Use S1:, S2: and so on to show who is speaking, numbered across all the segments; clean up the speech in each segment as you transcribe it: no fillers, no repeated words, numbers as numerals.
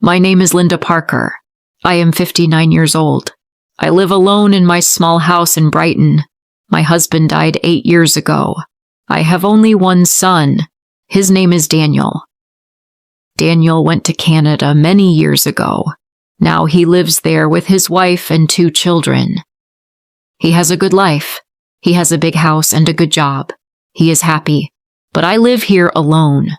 S1: My name is Linda Parker. I am 59 years old. I live alone in my small house in Brighton. My husband died 8 years ago. I have only one son. His name is Daniel. Daniel went to Canada many years ago. Now he lives there with his wife and 2 children. He has a good life. He has a big house and a good job. He is happy, but I live here alone.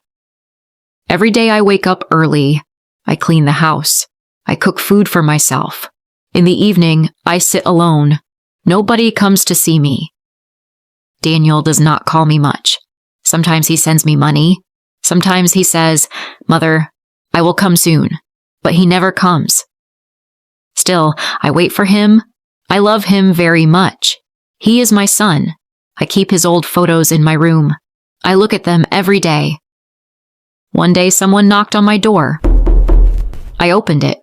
S1: Every day I wake up early. I clean the house. I cook food for myself. In the evening, I sit alone. Nobody comes to see me. Daniel does not call me much. Sometimes he sends me money. Sometimes he says, "Mother, I will come soon," but he never comes. Still, I wait for him. I love him very much. He is my son. I keep his old photos in my room. I look at them every day. One day someone knocked on my door. I opened it.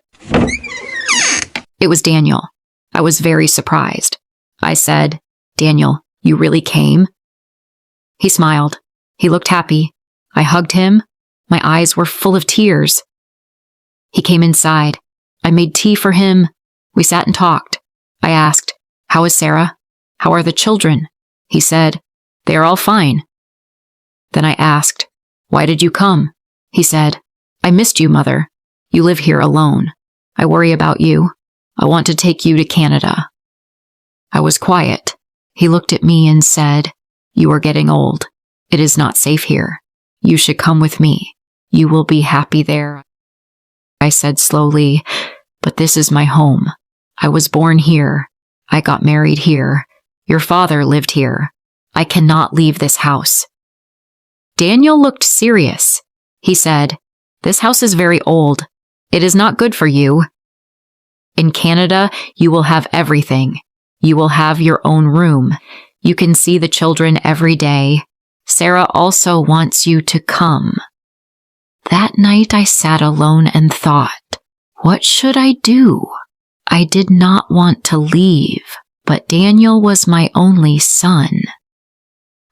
S1: It was Daniel. I was very surprised. I said, "Daniel, you really came?" He smiled. He looked happy. I hugged him. My eyes were full of tears. He came inside. I made tea for him. We sat and talked. I asked, "How is Sarah? How are the children?" He said, "They are all fine." Then I asked, "Why did you come?" He said, "I missed you, Mother. You live here alone. I worry about you. I want to take you to Canada." I was quiet. He looked at me and said, "You are getting old. It is not safe here. You should come with me. You will be happy there." I said slowly, "But this is my home. I was born here. I got married here. Your father lived here. I cannot leave this house." Daniel looked serious. He said, "This house is very old. It is not good for you. In Canada, you will have everything. You will have your own room. You can see the children every day. Sarah also wants you to come." That night I sat alone and thought, what should I do? I did not want to leave, but Daniel was my only son.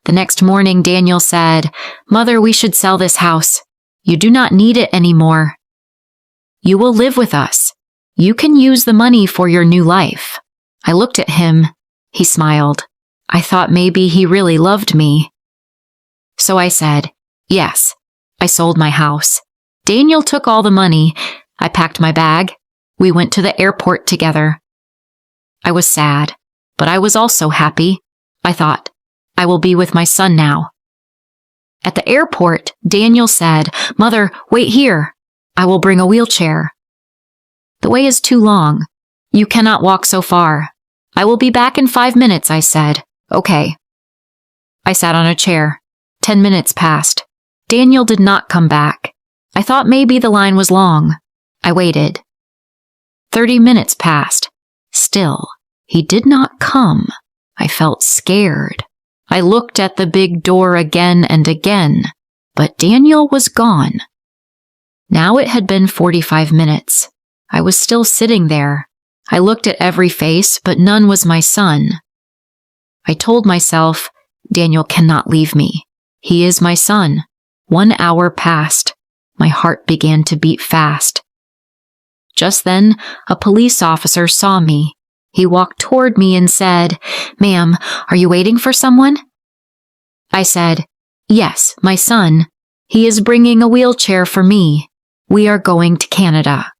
S1: The next morning, Daniel said, "Mother, we should sell this house. You do not need it anymore. You will live with us. You can use the money for your new life." I looked at him. He smiled. I thought maybe he really loved me. So I said, "Yes." I sold my house. Daniel took all the money. I packed my bag. We went to the airport together. I was sad, but I was also happy. I thought, I will be with my son now. At the airport, Daniel said, "Mother, wait here. I will bring a wheelchair." "The way is too long. You cannot walk so far. I will be back in 5 minutes," I said. "Okay." I sat on a chair. 10 minutes passed. Daniel did not come back. I thought maybe the line was long. I waited. 30 minutes passed. Still, he did not come. I felt scared. I looked at the big door again and again, but Daniel was gone. Now it had been 45 minutes. I was still sitting there. I looked at every face, but none was my son. I told myself, Daniel cannot leave me. He is my son. 1 hour passed. My heart began to beat fast. Just then, a police officer saw me. He walked toward me and said, "Ma'am, are you waiting for someone?" I said, "Yes, my son. He is bringing a wheelchair for me. We are going to Canada."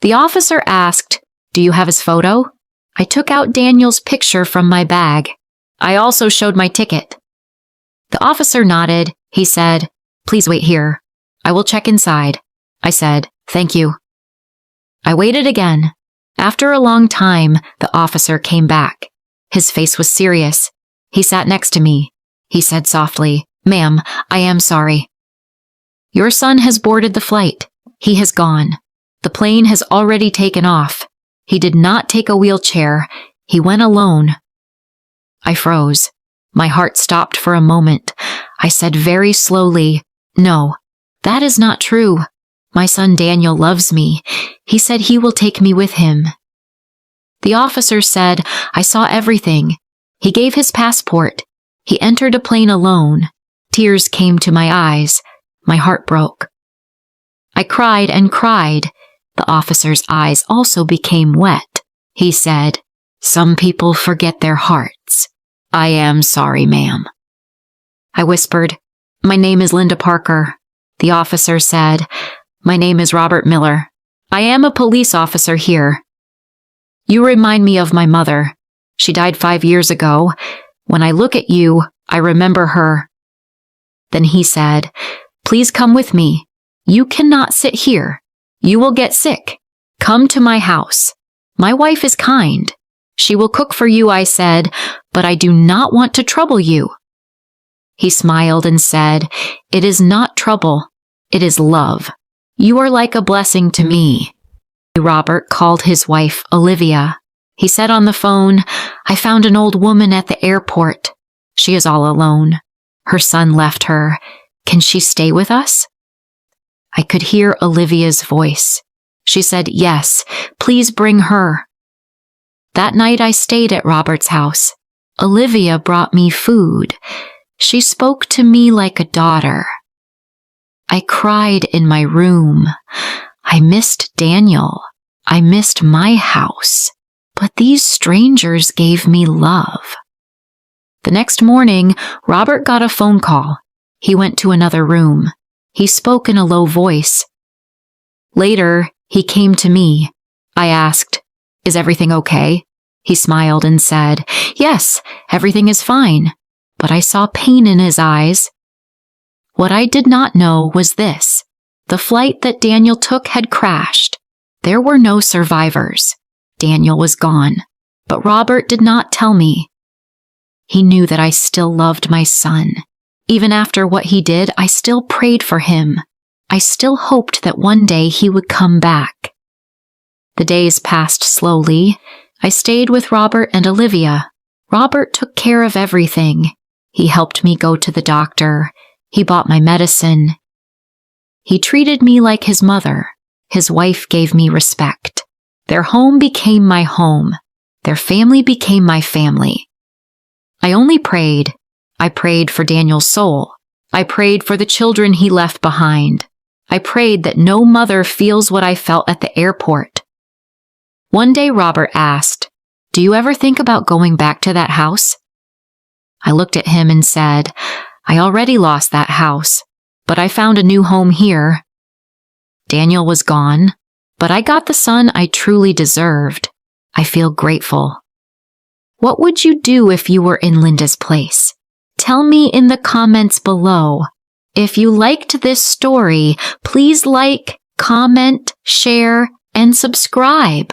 S1: The officer asked, "Do you have his photo?" I took out Daniel's picture from my bag. I also showed my ticket. The officer nodded. He said, "Please wait here. I will check inside." I said, "Thank you." I waited again. After a long time, the officer came back. His face was serious. He sat next to me. He said softly, "Ma'am, I am sorry. Your son has boarded the flight. He has gone. The plane has already taken off. He did not take a wheelchair. He went alone." I froze. My heart stopped for a moment. I said very slowly, "No, that is not true. My son Daniel loves me. He said he will take me with him." The officer said, "I saw everything. He gave his passport. He entered a plane alone." Tears came to my eyes. My heart broke. I cried and cried. The officer's eyes also became wet. He said, "Some people forget their hearts. I am sorry, ma'am." I whispered, "My name is Linda Parker." The officer said, "My name is Robert Miller. I am a police officer here. You remind me of my mother. She died 5 years ago. When I look at you, I remember her." Then he said, "Please come with me. You cannot sit here. You will get sick. Come to my house. My wife is kind. She will cook for you," I said, "but I do not want to trouble you." He smiled and said, "It is not trouble. It is love. You are like a blessing to me." Robert called his wife Olivia. He said on the phone, "I found an old woman at the airport. She is all alone. Her son left her. Can she stay with us?" I could hear Olivia's voice. She said, "Yes, please bring her." That night I stayed at Robert's house. Olivia brought me food. She spoke to me like a daughter. I cried in my room. I missed Daniel. I missed my house. But these strangers gave me love. The next morning, Robert got a phone call. He went to another room. He spoke in a low voice. Later, he came to me. I asked, "Is everything okay?" He smiled and said, "Yes, everything is fine." But I saw pain in his eyes. What I did not know was this. The flight that Daniel took had crashed. There were no survivors. Daniel was gone. But Robert did not tell me. He knew that I still loved my son. Even after what he did, I still prayed for him. I still hoped that one day he would come back. The days passed slowly. I stayed with Robert and Olivia. Robert took care of everything. He helped me go to the doctor. He bought my medicine. He treated me like his mother. His wife gave me respect. Their home became my home. Their family became my family. I only prayed. I prayed for Daniel's soul. I prayed for the children he left behind. I prayed that no mother feels what I felt at the airport. One day Robert asked, "Do you ever think about going back to that house?" I looked at him and said, "I already lost that house, but I found a new home here." Daniel was gone, but I got the son I truly deserved. I feel grateful. What would you do if you were in Linda's place? Tell me in the comments below. If you liked this story, please like, comment, share, and subscribe.